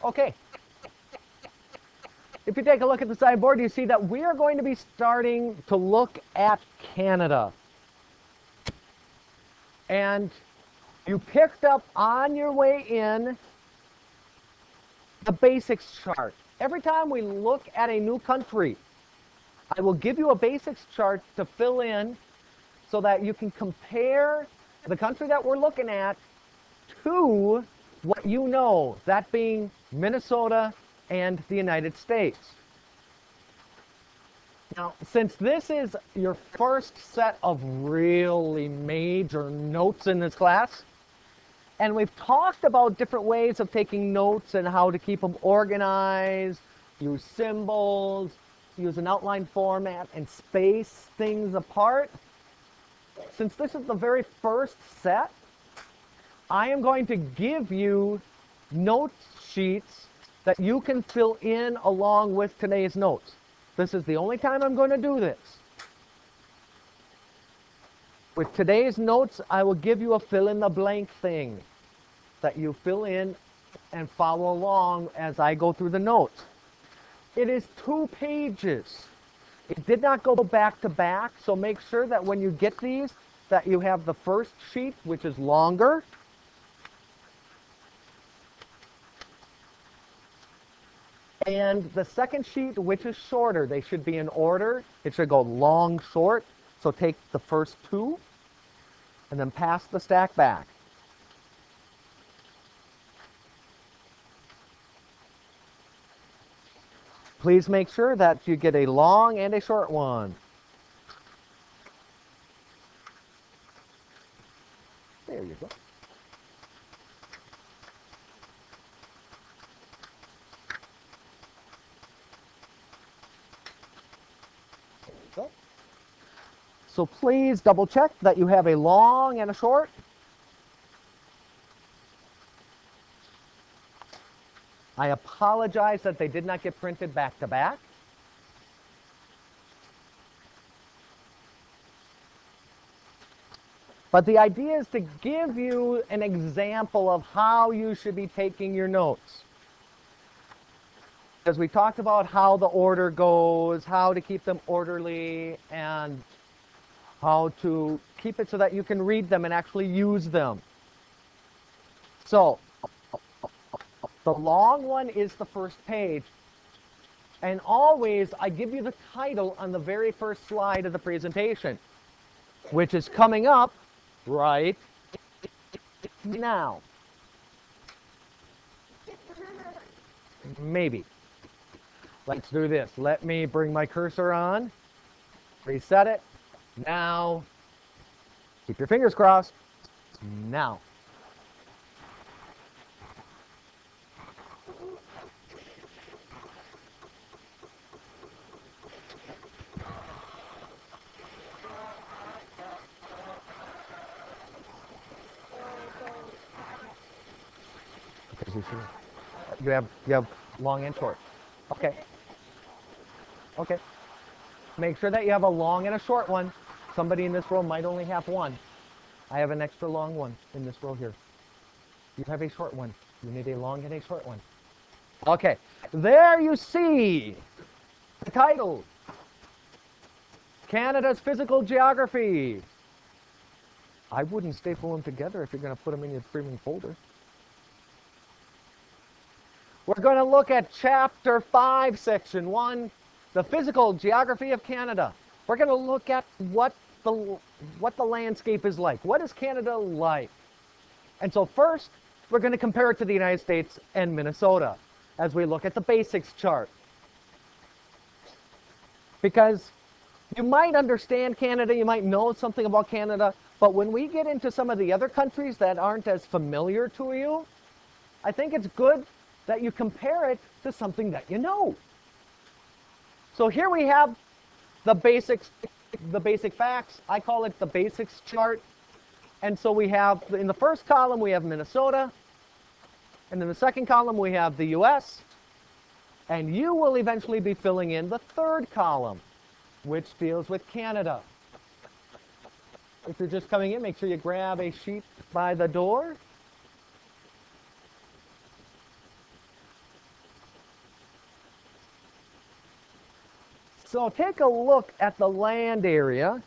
Okay, if you take a look at the sideboard, you see that we are going to be starting to look at Canada. And you picked up on your way in the basics chart. Every time we look at a new country, I will give you a basics chart to fill in so that you can compare the country that we're looking at to what you know, that being Minnesota and the United States. Now, since this is your first set of really major notes in this class, and we've talked about different ways of taking notes and how to keep them organized, use symbols, use an outline format, and space things apart. Since this is the very first set, I am going to give you note sheets that you can fill in along with today's notes. This is the only time I'm going to do this. With today's notes, I will give you a fill-in-the-blank thing that you fill in and follow along as I go through the notes. It is 2 pages. It did not go back to back, so make sure that when you get these, that you have the first sheet, which is longer, and the second sheet, which is shorter. They should be in order. It should go long, short. So take the first 2 and then pass the stack back. Please make sure that you get a long and a short one. There you go. There you go. So please double check that you have a long and a short. I apologize that they did not get printed back to back. But the idea is to give you an example of how you should be taking your notes. Because we talked about how the order goes, how to keep them orderly, and how to keep it so that you can read them and actually use them. So, the long one is the first page. And always, I give you the title on the very first slide of the presentation, which is coming up right now. Maybe. Let's do this. Let me bring my cursor on, reset it. Now, keep your fingers crossed. Now. You have long and short. Okay. Okay. Make sure that you have a long and a short one. Somebody in this row might only have one. I have an extra long one in this row here. You have a short one. You need a long and a short one. Okay. There you see the title. Canada's Physical Geography. I wouldn't staple them together if you're going to put them in your streaming folder. We're going to look at Chapter 5, Section 1, the Physical Geography of Canada. We're going to look at what the landscape is like. What is Canada like? And so first, we're going to compare it to the United States and Minnesota as we look at the basics chart. Because you might understand Canada, you might know something about Canada, but when we get into some of the other countries that aren't as familiar to you, I think it's good that you compare it to something that you know. So here we have the basic facts. I call it the basics chart. And so we have, in the first column, we have Minnesota. And in the second column, we have the US. And you will eventually be filling in the third column, which deals with Canada. If you're just coming in, make sure you grab a sheet by the door. So take a look at the land area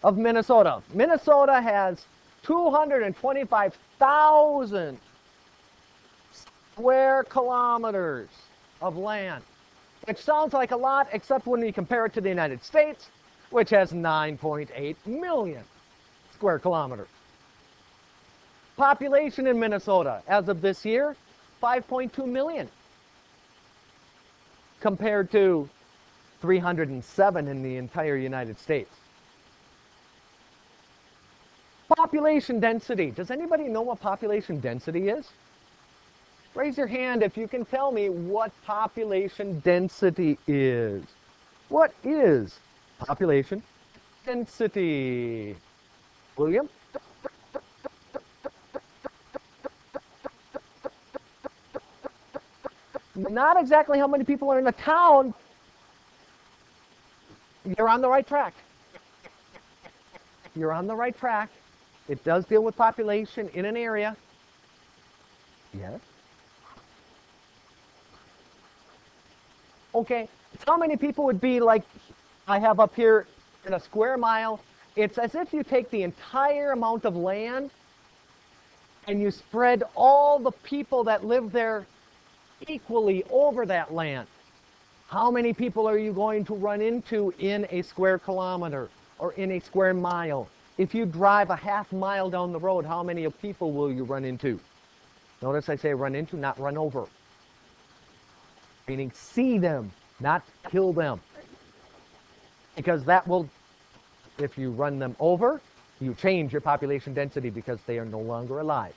of Minnesota. Minnesota has 225,000 square kilometers of land, which sounds like a lot, except when you compare it to the United States, which has 9.8 million square kilometers. Population in Minnesota, as of this year, 5.2 million, compared to 307 in the entire United States. Population density. Does anybody know what population density is? Raise your hand if you can tell me what population density is. What is population density? William? Not exactly how many people are in a town. You're on the right track. You're on the right track. It does deal with population in an area. Yes. Okay, so how many people would be like I have up here in a square mile? It's as if you take the entire amount of land and you spread all the people that live there equally over that land. How many people are you going to run into in a square kilometer or in a square mile? If you drive a half mile down the road, how many people will you run into? Notice I say run into, not run over. Meaning see them, not kill them. Because that will, if you run them over, you change your population density because they are no longer alive.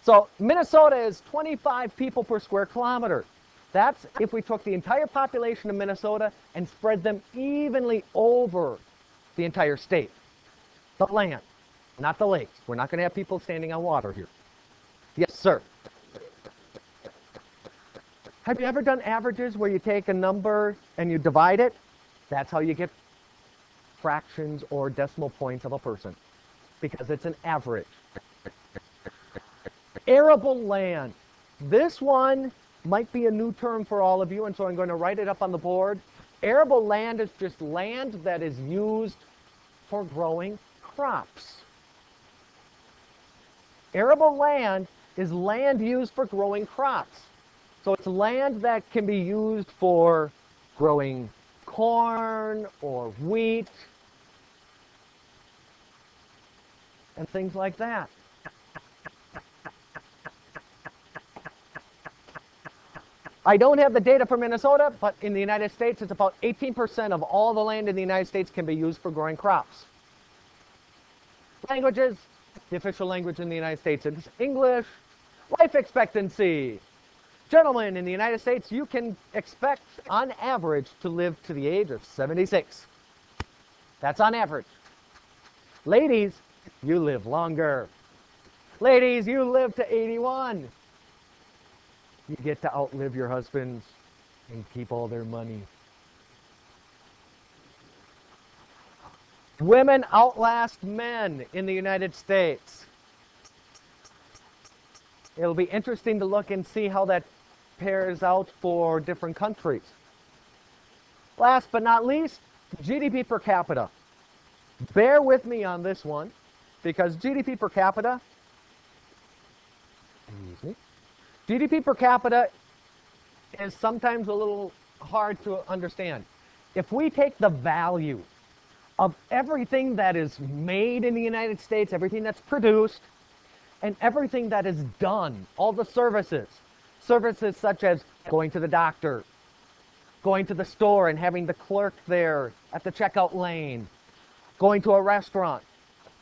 So Minnesota is 25 people per square kilometer. That's if we took the entire population of Minnesota and spread them evenly over the entire state. The land, not the lakes. We're not going to have people standing on water here. Yes, sir. Have you ever done averages where you take a number and you divide it? That's how you get fractions or decimal points of a person, because it's an average. Arable land. This one might be a new term for all of you, and so I'm going to write it up on the board. Arable land is just land that is used for growing crops. Arable land is land used for growing crops. So it's land that can be used for growing corn or wheat and things like that. I don't have the data for Minnesota, but in the United States, it's about 18% of all the land in the United States can be used for growing crops. Languages. The official language in the United States is English. Life expectancy. Gentlemen, in the United States, you can expect, on average, to live to the age of 76. That's on average. Ladies, you live longer. Ladies, you live to 81. You get to outlive your husbands and keep all their money. Women outlast men in the United States. It'll be interesting to look and see how that pairs out for different countries. Last but not least, GDP per capita. Bear with me on this one, because GDP per capita, GDP per capita is sometimes a little hard to understand. If we take the value of everything that is made in the United States, everything that's produced, and everything that is done, all the services such as going to the doctor, going to the store and having the clerk there at the checkout lane, going to a restaurant,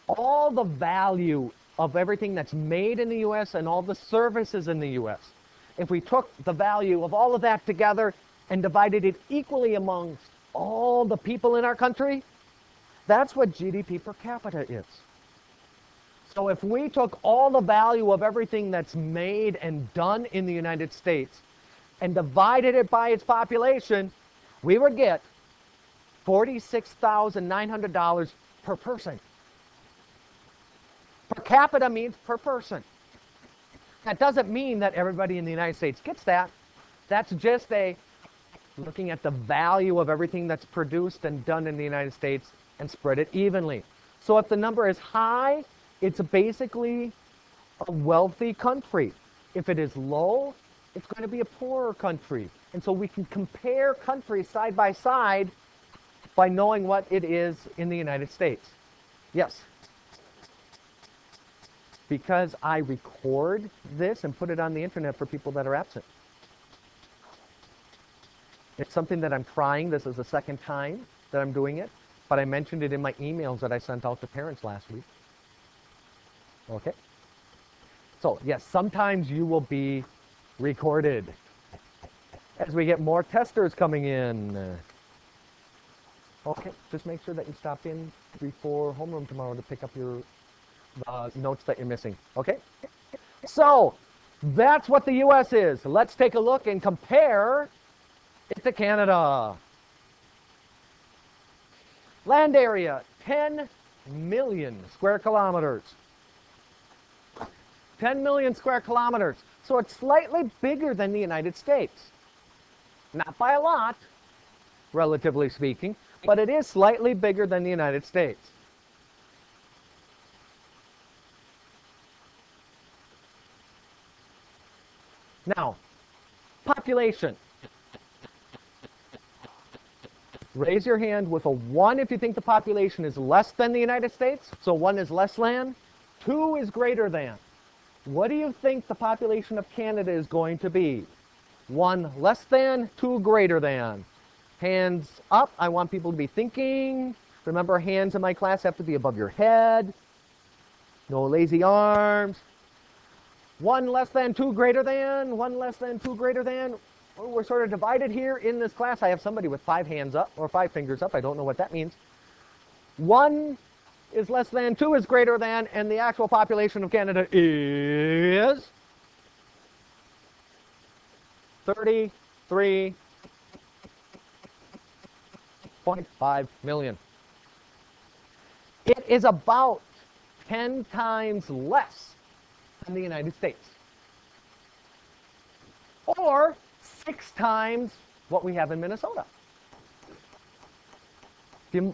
all the value of everything that's made in the U.S. and all the services in the U.S. If we took the value of all of that together and divided it equally amongst all the people in our country, that's what GDP per capita is. So if we took all the value of everything that's made and done in the United States and divided it by its population, we would get $46,900 per person. Per capita means per person. That doesn't mean that everybody in the United States gets that. That's just a looking at the value of everything that's produced and done in the United States and spread it evenly. So if the number is high, it's basically a wealthy country. If it is low, it's going to be a poorer country. And so we can compare countries side by side by knowing what it is in the United States. Yes. Because I record this and put it on the internet for people that are absent. It's something that I'm trying. This is the second time that I'm doing it, but I mentioned it in my emails that I sent out to parents last week. Okay? So, yes, sometimes you will be recorded as we get more testers coming in. Okay, just make sure that you stop in before homeroom tomorrow to pick up your notes that you're missing. Okay? So, that's what the U.S. is. Let's take a look and compare it to Canada. Land area, 10 million square kilometers. 10 million square kilometers. So it's slightly bigger than the United States. Not by a lot, relatively speaking, but it is slightly bigger than the United States. Now, population. Raise your hand with a 1 if you think the population is less than the United States. So 1 is less than, 2 is greater than. What do you think the population of Canada is going to be? 1 less than, 2 greater than. Hands up. I want people to be thinking. Remember, hands in my class have to be above your head. No lazy arms. 1 less than, 2 greater than. 1 less than, 2 greater than. We're sort of divided here in this class. I have somebody with 5 hands up, or 5 fingers up. I don't know what that means. 1 is less than, 2 is greater than, and the actual population of Canada is 33.5 million. It is about 10 times less than the United States. Or 6 times what we have in Minnesota. If you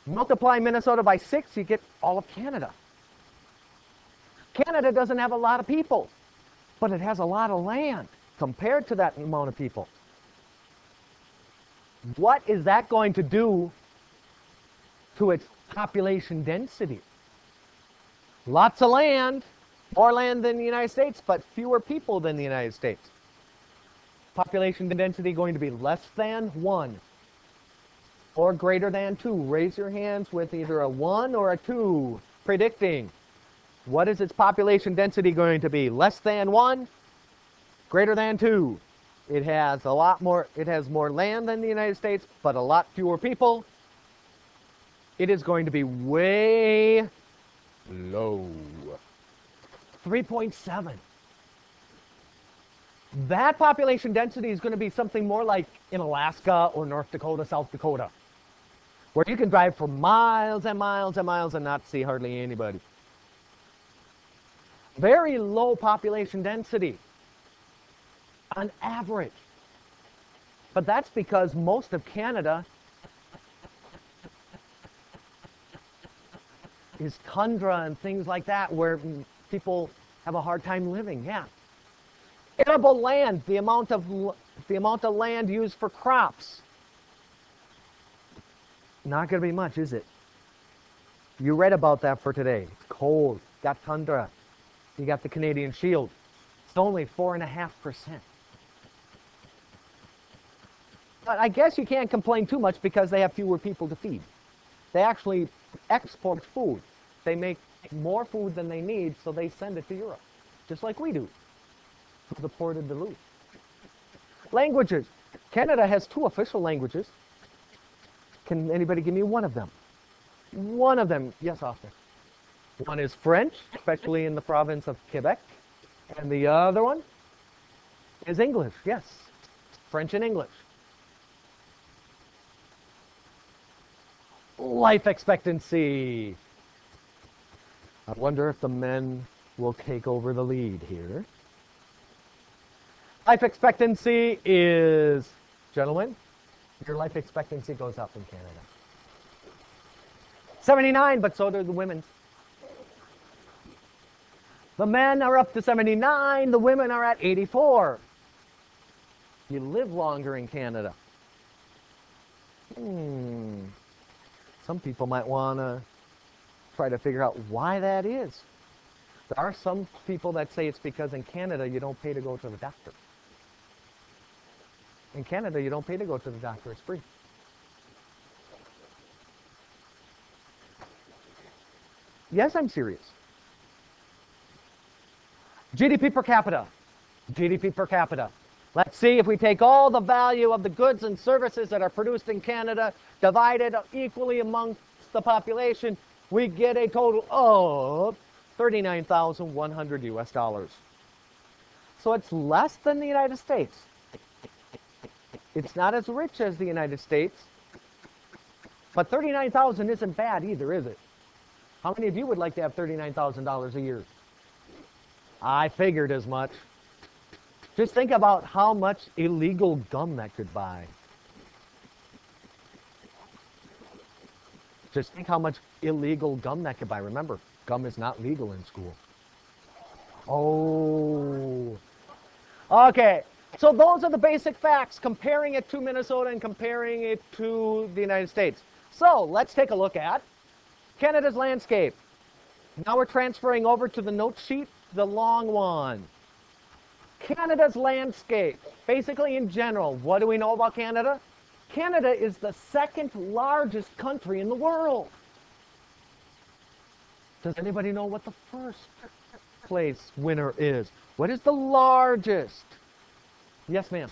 multiply Minnesota by 6, you get all of Canada. Canada doesn't have a lot of people, but it has a lot of land compared to that amount of people. What is that going to do to its population density? Lots of land, more land than the United States, but fewer people than the United States. Population density going to be less than 1 or greater than 2. Raise your hands with either a 1 or a 2 predicting. What is its population density going to be? Less than 1, greater than 2. It has a lot more, it has more land than the United States, but a lot fewer people. It is going to be way low. 3.7. That population density is going to be something more like in Alaska or North Dakota, South Dakota, where you can drive for miles and miles and miles and not see hardly anybody. Very low population density on average. But that's because most of Canada is tundra and things like that where people have a hard time living. Yeah. Arable land, the amount of land used for crops. Not going to be much, is it? You read about that for today. It's cold. Got tundra. You got the Canadian Shield. It's only 4.5%. But I guess you can't complain too much because they have fewer people to feed. They actually export food. They make more food than they need, so they send it to Europe, just like we do, through the port of Duluth. Languages. Canada has 2 official languages. Can anybody give me one of them? One of them. Yes, Austin. One is French, especially in the province of Quebec. And the other one is English. Yes, French and English. Life expectancy. I wonder if the men will take over the lead here. Life expectancy is Gentlemen, your life expectancy goes up in Canada. 79, but so do the women. The men are up to 79, the women are at 84. You live longer in Canada. Some people might want to try to figure out why that is. There are some people that say it's because in Canada you don't pay to go to the doctor. In Canada you don't pay to go to the doctor, it's free. Yes, I'm serious. GDP per capita. GDP per capita. Let's see if we take all the value of the goods and services that are produced in Canada, divided equally amongst the population, we get a total of $39,100 US. So it's less than the United States. It's not as rich as the United States, but $39,000 isn't bad either, is it? How many of you would like to have $39,000 a year? I figured as much. Just think about how much illegal gum that could buy. Just think how much illegal gum that could buy. Remember, gum is not legal in school. Oh. Okay, so those are the basic facts, comparing it to Minnesota and comparing it to the United States. So let's take a look at Canada's landscape. Now we're transferring over to the note sheet, the long one. Canada's landscape. Basically, in general, what do we know about Canada? Canada is the second largest country in the world. Does anybody know what the first place winner is? What is the largest? Yes, ma'am.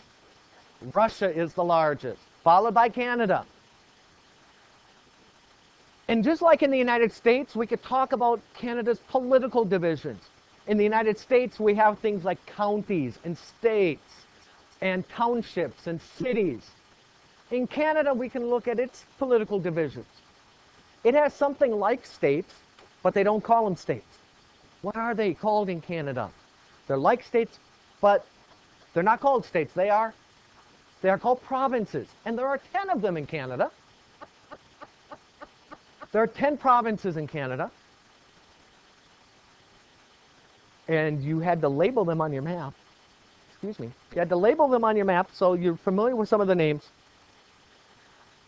Russia is the largest, followed by Canada. And just like in the United States, we could talk about Canada's political divisions. In the United States, we have things like counties and states and townships and cities. In Canada, we can look at its political divisions. It has something like states, but they don't call them states. What are they called in Canada? They're like states, but they're not called states. They are called provinces. And there are 10 of them in Canada. There are 10 provinces in Canada. And you had to label them on your map. Excuse me. You had to label them on your map so you're familiar with some of the names.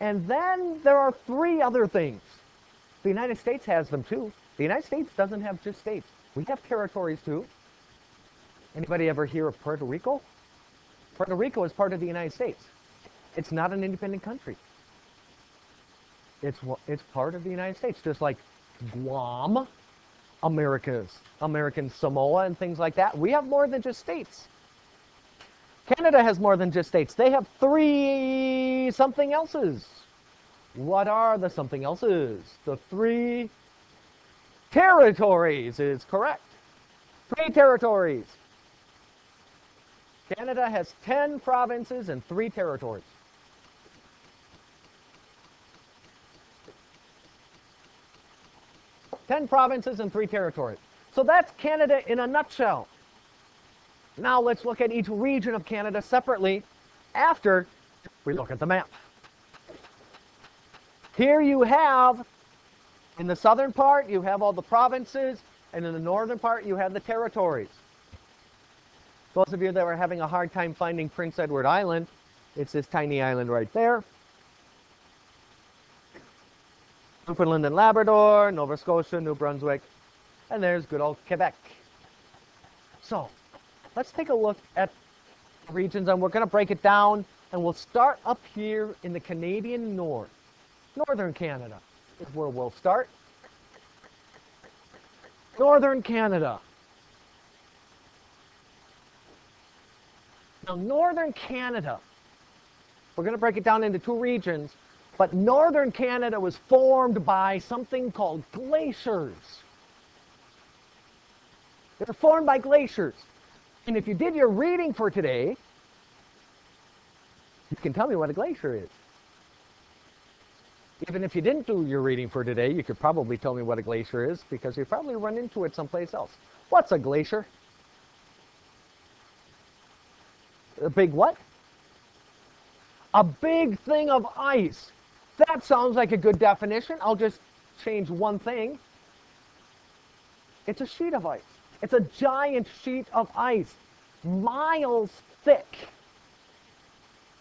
And then there are 3 other things. The United States has them too. The United States doesn't have just states. We have territories too. Anybody ever hear of Puerto Rico? Puerto Rico is part of the United States. It's not an independent country. It's part of the United States, just like Guam, American Samoa, and things like that. We have more than just states. Canada has more than just states. They have 3 something elses. What are the something elses? The 3 territories is correct. 3 territories. Canada has 10 provinces and 3 territories. Ten provinces and 3 territories. So that's Canada in a nutshell. Now let's look at each region of Canada separately after we look at the map. Here you have, in the southern part, you have all the provinces, and in the northern part, you have the territories. Those of you that were having a hard time finding Prince Edward Island, it's this tiny island right there. Newfoundland and Labrador, Nova Scotia, New Brunswick, and there's good old Quebec. So, let's take a look at regions, and we're going to break it down, and we'll start up here in the Canadian North. Northern Canada is where we'll start. Northern Canada. Now, Northern Canada, we're going to break it down into 2 regions. But Northern Canada was formed by something called glaciers. They were formed by glaciers. And if you did your reading for today, you can tell me what a glacier is. Even if you didn't do your reading for today, you could probably tell me what a glacier is because you probably run into it someplace else. What's a glacier? A big what? A big thing of ice. That sounds like a good definition. I'll just change one thing. It's a sheet of ice. It's a giant sheet of ice, miles thick,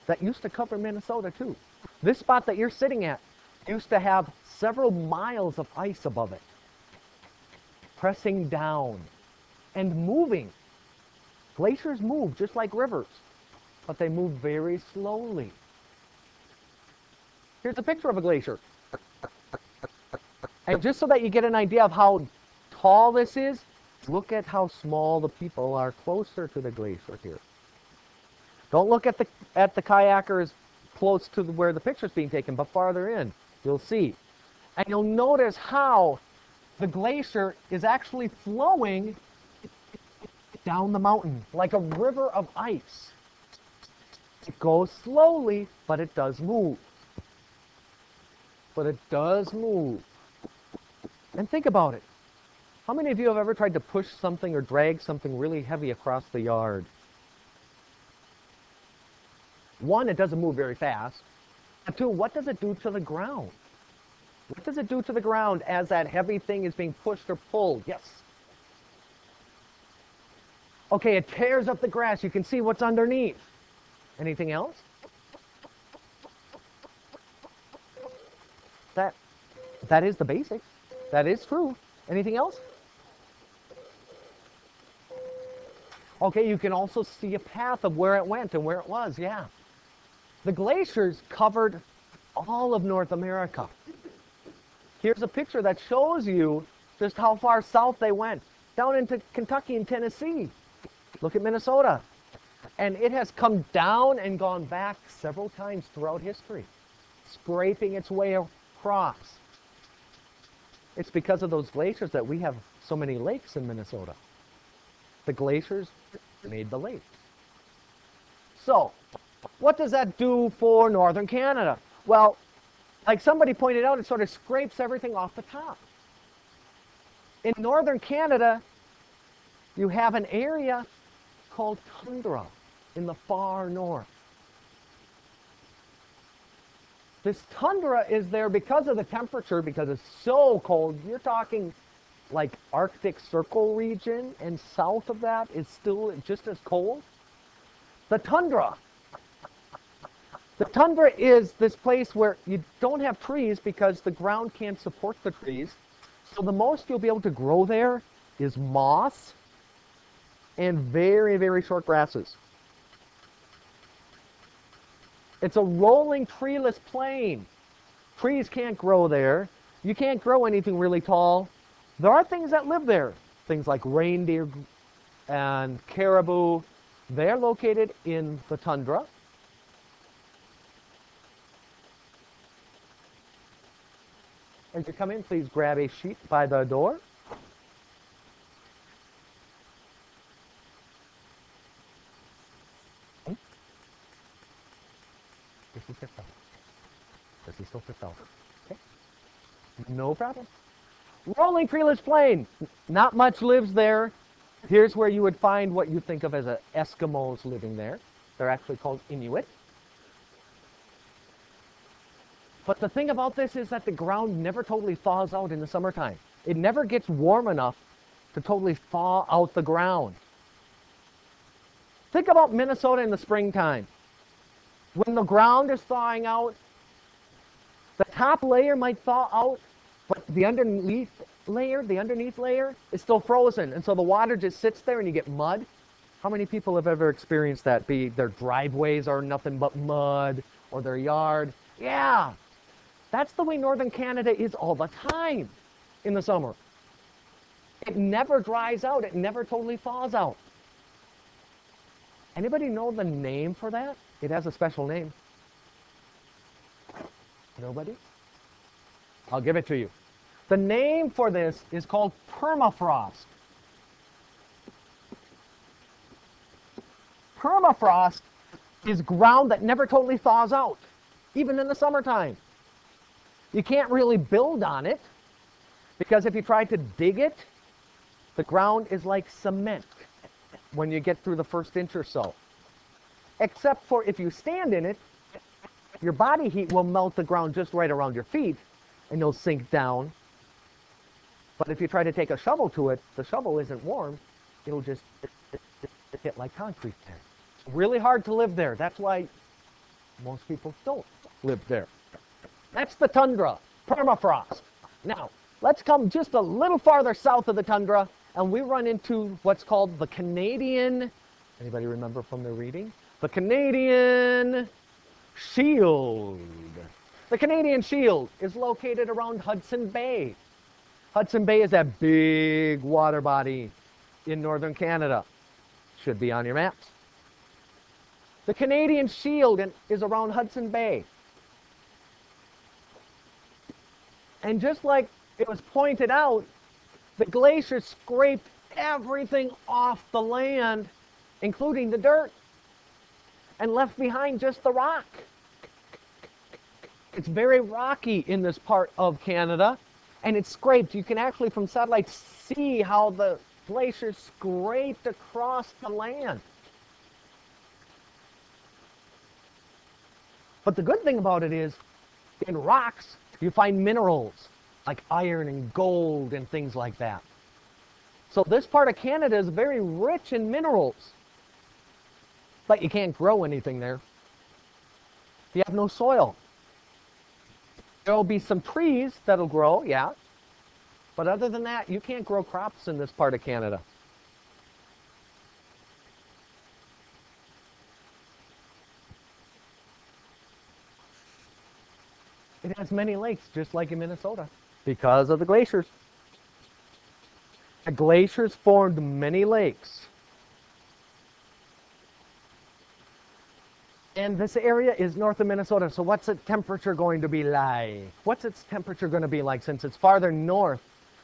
that used to cover Minnesota too. This spot that you're sitting at used to have several miles of ice above it, pressing down and moving. Glaciers move just like rivers, but they move very slowly. Here's a picture of a glacier. And just so that you get an idea of how tall this is, look at how small the people are closer to the glacier here. Don't look at the kayakers close to where the picture's being taken, but farther in, you'll see. And you'll notice how the glacier is actually flowing down the mountain like a river of ice. It goes slowly, but it does move. But it does move. And think about it. How many of you have ever tried to push something or drag something really heavy across the yard? One, it doesn't move very fast. And two, what does it do to the ground? What does it do to the ground as that heavy thing is being pushed or pulled? Yes. Okay, it tears up the grass. You can see what's underneath. Anything else? That is the basics. That is true. Anything else? Okay, you can also see a path of where it went and where it was, yeah. The glaciers covered all of North America. Here's a picture that shows you just how far south they went, down into Kentucky and Tennessee. Look at Minnesota. And it has come down and gone back several times throughout history, scraping its way across. It's because of those glaciers that we have so many lakes in Minnesota. The glaciers made the lakes. So, what does that do for northern Canada? Well, like somebody pointed out, it sort of scrapes everything off the top. In northern Canada, you have an area called tundra in the far north. This tundra is there because of the temperature, because it's so cold. You're talking like Arctic Circle region, and south of that is still just as cold. The tundra. The tundra is this place where you don't have trees because the ground can't support the trees. So the most you'll be able to grow there is moss and very, very short grasses. It's a rolling treeless plain. Trees can't grow there. You can't grow anything really tall. There are things that live there, things like reindeer and caribou. They're located in the tundra. As you come in, please grab a sheet by the door. This is $50. This is still $50. Okay? No problem. Rolling treeless plain. Not much lives there. Here's where you would find what you think of as Eskimos living there. They're actually called Inuit. But the thing about this is that the ground never totally thaws out in the summertime. It never gets warm enough to totally thaw out the ground. Think about Minnesota in the springtime. When the ground is thawing out, the top layer might thaw out, but the underneath layer is still frozen. And so the water just sits there and you get mud. How many people have ever experienced that? Be their driveways are nothing but mud, or their yard. Yeah, that's the way northern Canada is all the time in the summer. It never dries out. It never totally thaws out. Anybody know the name for that? It has a special name. Nobody? I'll give it to you. The name for this is called permafrost. Permafrost is ground that never totally thaws out, even in the summertime. You can't really build on it, because if you try to dig it, the ground is like cement when you get through the first inch or so. Except for if you stand in it Your body heat will melt the ground just right around your feet, and you'll sink down. But if you try to take a shovel to it, the shovel isn't warm. It'll just hit like concrete there. It's really hard to live there. That's why most people don't live there. That's the tundra, permafrost. Now, let's come just a little farther south of the tundra, and we run into what's called the Canadian, anybody remember from their reading? The Canadian Shield. The Canadian Shield is located around Hudson Bay. Hudson Bay is that big water body in northern Canada. Should be on your maps. The Canadian Shield is around Hudson Bay. And just like it was pointed out, the glaciers scraped everything off the land, including the dirt, and left behind just the rock. It's very rocky in this part of Canada, and it's scraped. You can actually, from satellite, see how the glaciers scraped across the land. But the good thing about it is, in rocks, you find minerals like iron and gold and things like that. So this part of Canada is very rich in minerals. But you can't grow anything there. You have no soil. There will be some trees that'll grow, yeah. But other than that, you can't grow crops in this part of Canada. It has many lakes, just like in Minnesota, because of the glaciers. The glaciers formed many lakes. And this area is north of Minnesota, so what's the temperature going to be like? What's its temperature going to be like since it's farther north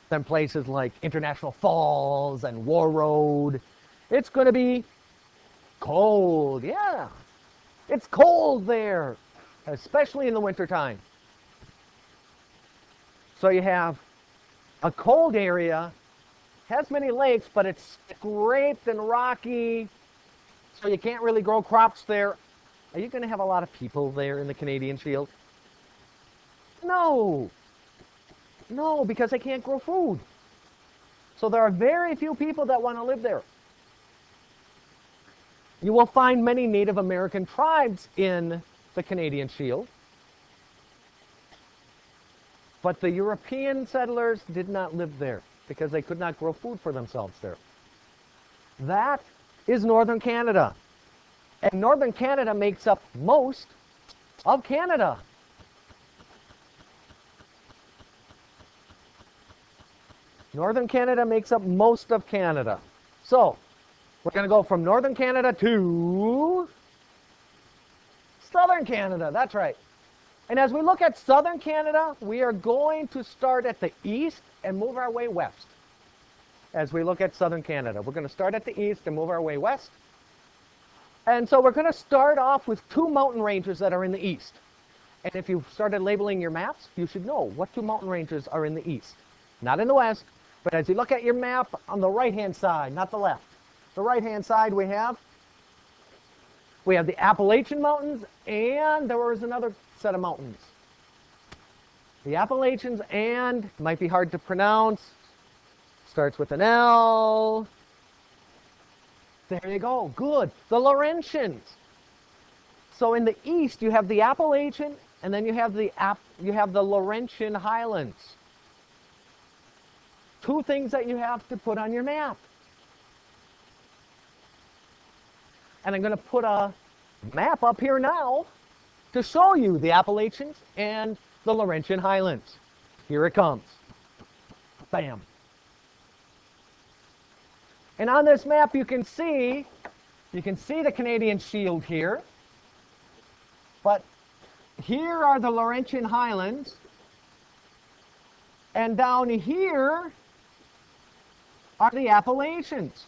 than places like International Falls and Warroad? It's going to be cold, yeah. It's cold there, especially in the wintertime. So you have a cold area, has many lakes, but it's scraped and rocky, so you can't really grow crops there. Are you going to have a lot of people there in the Canadian Shield? No. No, because they can't grow food. So there are very few people that want to live there. You will find many Native American tribes in the Canadian Shield. But the European settlers did not live there because they could not grow food for themselves there. That is northern Canada. And northern Canada makes up most of Canada. Northern Canada makes up most of Canada. So, we're going to go from northern Canada to southern Canada. That's right. And as we look at southern Canada, we are going to start at the east and move our way west. As we look at southern Canada, we're going to start at the east and move our way west. And so we're going to start off with two mountain ranges that are in the east. And if you've started labeling your maps, you should know what two mountain ranges are in the east. Not in the west, but as you look at your map on the right-hand side, not the left. The right-hand side we have the Appalachian Mountains, and there was another set of mountains. The Appalachians and, might be hard to pronounce, starts with an L. There you go, good. The Laurentians. So in the east, you have the Appalachian, and then you have the Laurentian Highlands. Two things that you have to put on your map. And I'm going to put a map up here now to show you the Appalachians and the Laurentian Highlands. Here it comes. Bam. And on this map you can see the Canadian Shield here. But here are the Laurentian Highlands. And down here are the Appalachians.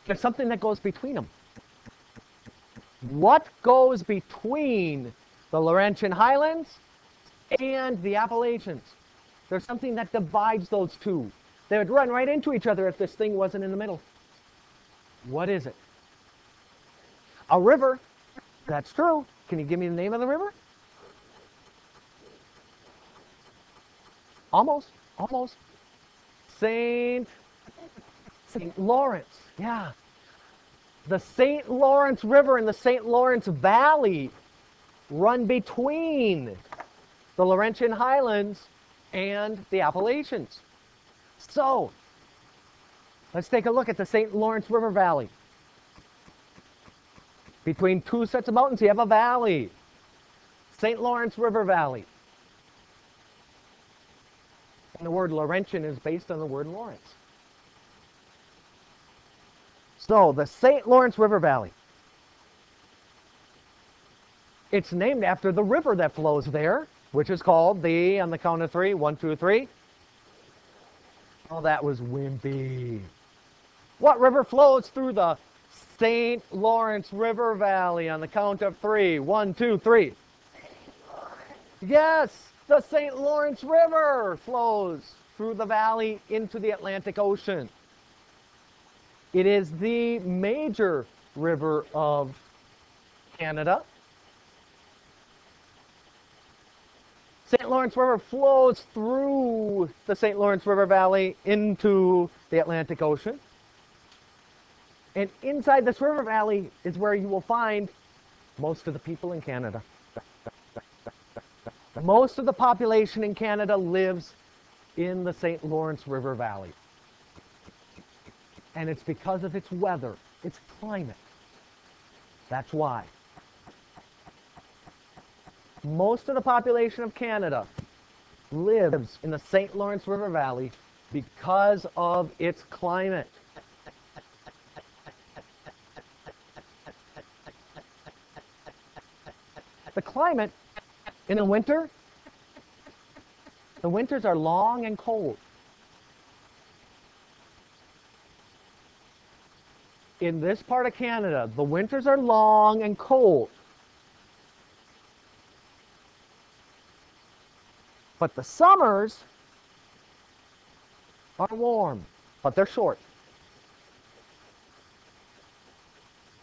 There's something that goes between them. What goes between the Laurentian Highlands and the Appalachians? There's something that divides those two. They would run right into each other if this thing wasn't in the middle. What is it? A river. That's true. Can you give me the name of the river? Almost. Almost. St. Lawrence. Yeah. The St. Lawrence River and the St. Lawrence Valley run between the Laurentian Highlands and the Appalachians. So, let's take a look at the St. Lawrence River Valley. Between two sets of mountains, you have a valley. St. Lawrence River Valley. And the word Laurentian is based on the word Lawrence. So, the St. Lawrence River Valley. It's named after the river that flows there, which is called the, on the count of three, 1, 2, 3. Oh, that was wimpy. What river flows through the St. Lawrence River Valley on the count of 3? 1, 2, 3. Yes, the St. Lawrence River flows through the valley into the Atlantic Ocean. It is the major river of Canada. St. Lawrence River flows through the St. Lawrence River Valley into the Atlantic Ocean. And inside this river valley is where you will find most of the people in Canada. Most of the population in Canada lives in the St. Lawrence River Valley. And it's because of its weather, its climate. That's why. Most of the population of Canada lives in the St. Lawrence River Valley because of its climate. The climate in the winter, the winters are long and cold. In this part of Canada, the winters are long and cold. But the summers are warm, but they're short.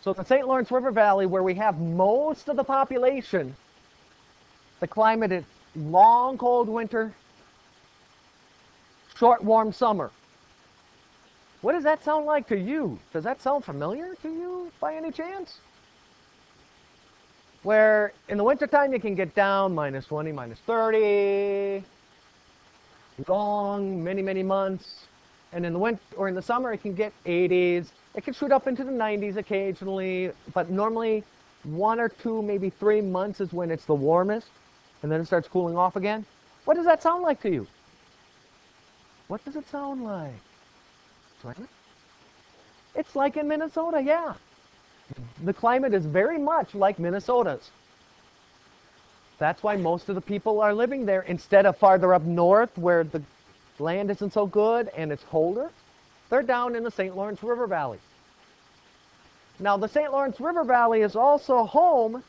So the St. Lawrence River Valley, where we have most of the population, the climate is long, cold winter, short, warm summer. What does that sound like to you? Does that sound familiar to you by any chance? Where in the wintertime you can get down minus 20, minus 30, long, many, many months. And in the winter or in the summer it can get 80s. It can shoot up into the 90s occasionally, but normally 1 or 2, maybe 3 months is when it's the warmest, and then it starts cooling off again. What does that sound like to you? What does it sound like? It's like in Minnesota, yeah. The climate is very much like Minnesota's. That's why most of the people are living there instead of farther up north where the land isn't so good and it's colder. They're down in the St. Lawrence River Valley. Now, the St. Lawrence River Valley is also home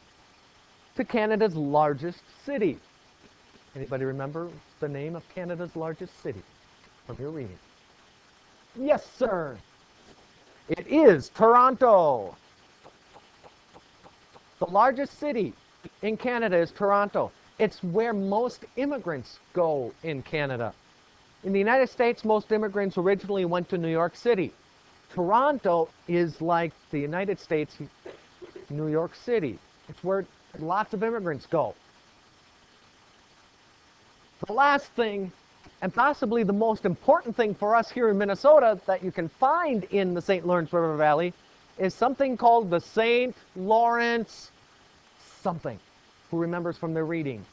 to Canada's largest city. Anybody remember the name of Canada's largest city from your reading? Yes, sir. It is Toronto. The largest city in Canada is Toronto. It's where most immigrants go in Canada. In the United States, most immigrants originally went to New York City. Toronto is like the United States, New York City. It's where lots of immigrants go. The last thing, and possibly the most important thing for us here in Minnesota that you can find in the St. Lawrence River Valley is something called the St. Lawrence something. Who remembers from their reading?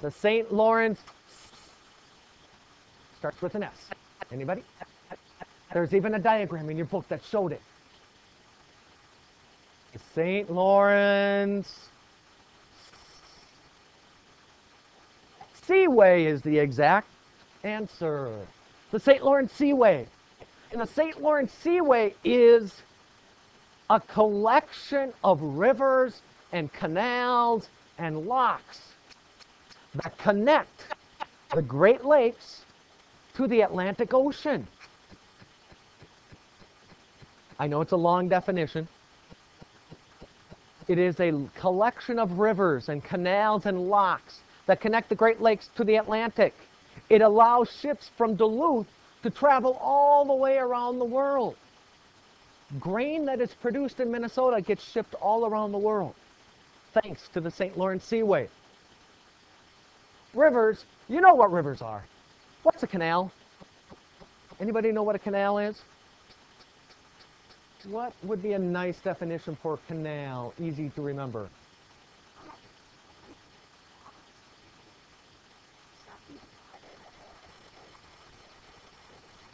The St. Lawrence starts with an S. Anybody? There's even a diagram in your book that showed it. The St. Lawrence Seaway is the exact answer. The St. Lawrence Seaway. And the St. Lawrence Seaway is a collection of rivers and canals and locks that connect the Great Lakes to the Atlantic Ocean. I know it's a long definition. It is a collection of rivers and canals and locks that connect the Great Lakes to the Atlantic. It allows ships from Duluth to travel all the way around the world. Grain that is produced in Minnesota gets shipped all around the world, thanks to the St. Lawrence Seaway. Rivers, you know what rivers are. What's a canal? Anybody know what a canal is? What would be a nice definition for canal? Easy to remember.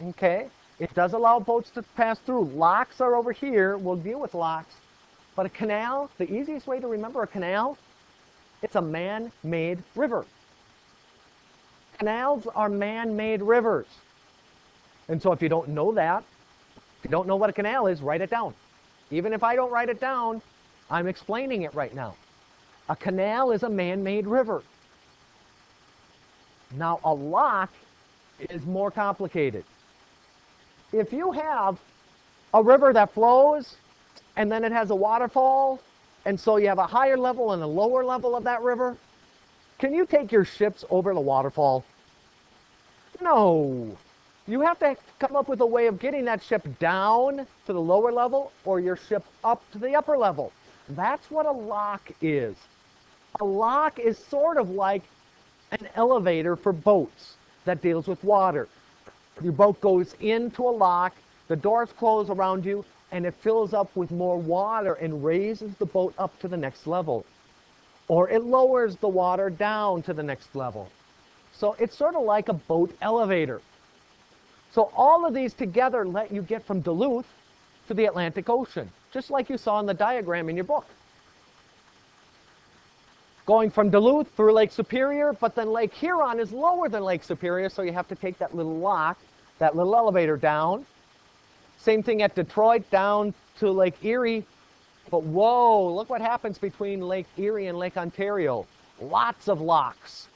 Okay, it does allow boats to pass through. Locks are over here. We'll deal with locks. But a canal, the easiest way to remember a canal, it's a man-made river. Canals are man-made rivers. And so if you don't know that, if you don't know what a canal is, write it down. Even if I don't write it down, I'm explaining it right now. A canal is a man-made river. Now, a lock is more complicated. If you have a river that flows and then it has a waterfall, and so you have a higher level and a lower level of that river, can you take your ships over the waterfall? No. You have to come up with a way of getting that ship down to the lower level or your ship up to the upper level. That's what a lock is. A lock is sort of like an elevator for boats that deals with water. Your boat goes into a lock, the doors close around you, and it fills up with more water and raises the boat up to the next level. Or it lowers the water down to the next level. So it's sort of like a boat elevator. So all of these together let you get from Duluth to the Atlantic Ocean, just like you saw in the diagram in your book. Going from Duluth through Lake Superior, but then Lake Huron is lower than Lake Superior, so you have to take that little lock, that little elevator down. Same thing at Detroit, down to Lake Erie. But whoa, look what happens between Lake Erie and Lake Ontario. Lots of locks.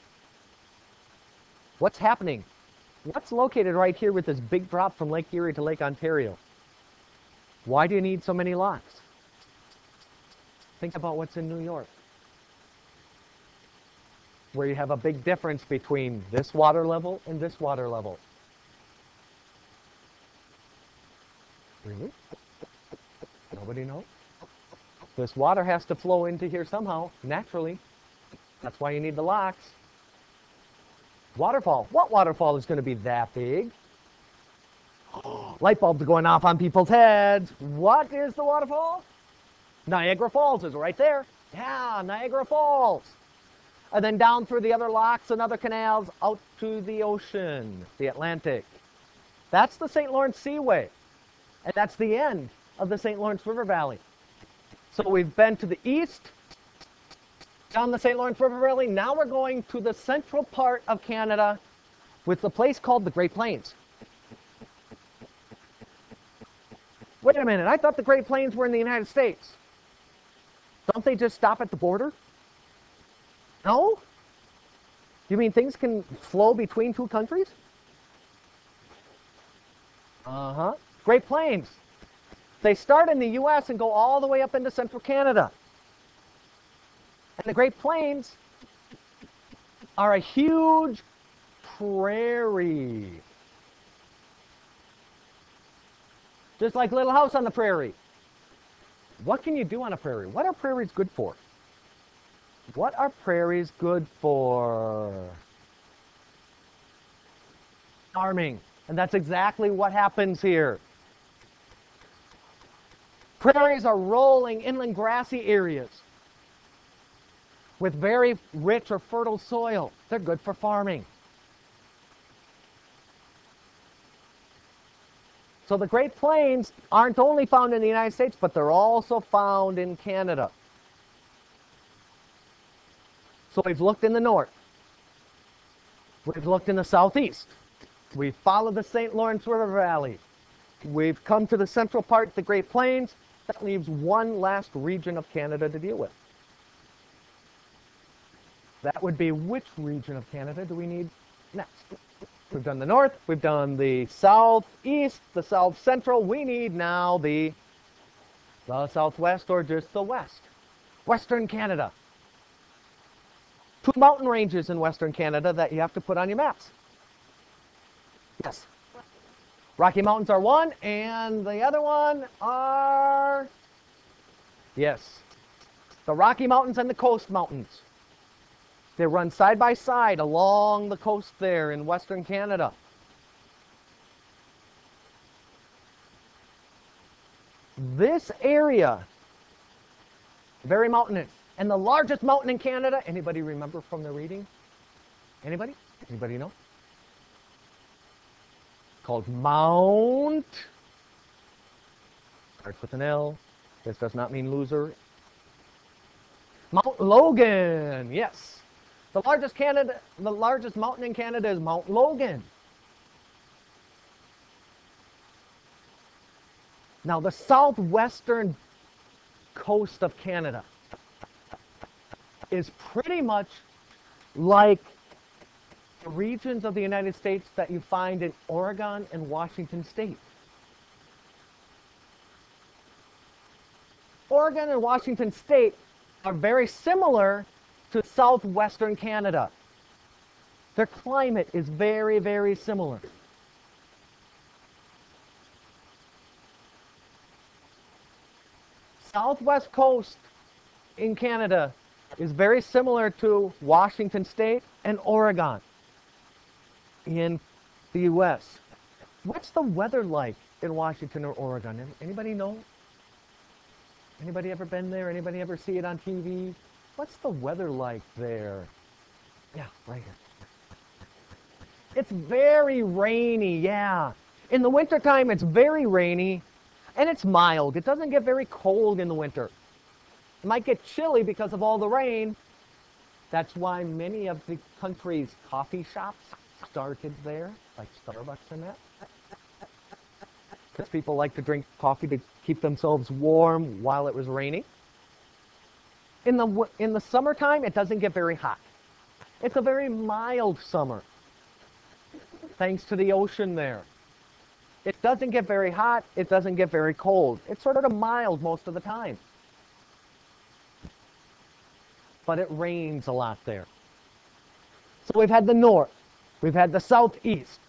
What's happening? What's located right here with this big drop from Lake Erie to Lake Ontario? Why do you need so many locks? Think about what's in New York, where you have a big difference between this water level and this water level. Really? Nobody knows? This water has to flow into here somehow, naturally. That's why you need the locks. Waterfall. What waterfall is going to be that big? Light bulbs are going off on people's heads. What is the waterfall? Niagara Falls is right there. Yeah, Niagara Falls. And then down through the other locks and other canals out to the ocean, the Atlantic. That's the St. Lawrence Seaway. And that's the end of the St. Lawrence River Valley. So we've been to the east, down the St. Lawrence River Valley. Now we're going to the central part of Canada with a place called the Great Plains. Wait a minute, I thought the Great Plains were in the United States. Don't they just stop at the border? No? You mean things can flow between two countries? Uh-huh. Great Plains. They start in the U.S. and go all the way up into central Canada. And the Great Plains are a huge prairie. Just like Little House on the Prairie. What can you do on a prairie? What are prairies good for? What are prairies good for? Farming. And that's exactly what happens here. Prairies are rolling inland grassy areas with very rich or fertile soil. They're good for farming. So the Great Plains aren't only found in the United States, but they're also found in Canada. So we've looked in the north. We've looked in the southeast. We've followed the St. Lawrence River Valley. We've come to the central part of the Great Plains. That leaves one last region of Canada to deal with. That would be which region of Canada do we need next? We've done the north, we've done the southeast, the south central. We need now the southwest or just the west. Western Canada. Two mountain ranges in Western Canada that you have to put on your maps. Yes. Rocky Mountains are one, and the other one are, yes, the Rocky Mountains and the Coast Mountains. They run side by side along the coast there in Western Canada. This area, very mountainous. And the largest mountain in Canada, anybody remember from the reading? Anybody? Anybody know? Called Mount. Starts with an L. This does not mean loser. Mount Logan, yes. The largest mountain in Canada is Mount Logan. Now the southwestern coast of Canada is pretty much like the regions of the United States that you find in Oregon and Washington State. Oregon and Washington State are very similar to southwestern Canada. Their climate is very, very similar. Southwest coast in Canada is very similar to Washington State and Oregon in the U.S. What's the weather like in Washington or Oregon? Anybody know? Anybody ever been there? Anybody ever see it on TV? What's the weather like there? Yeah, right here. It's very rainy, yeah. In the wintertime, it's very rainy, and it's mild. It doesn't get very cold in the winter. It might get chilly because of all the rain. That's why many of the country's coffee shops started there, like Starbucks and that. Because people like to drink coffee to keep themselves warm while it was raining. In the summertime, it doesn't get very hot. It's a very mild summer, thanks to the ocean there. It doesn't get very hot. It doesn't get very cold. It's sort of mild most of the time. But it rains a lot there. So we've had the north. We've had the southeast.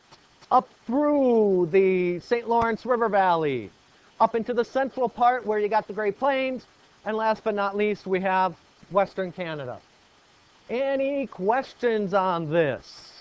Up through the St. Lawrence River Valley. Up into the central part where you got the Great Plains. And last but not least, we have Western Canada. Any questions on this?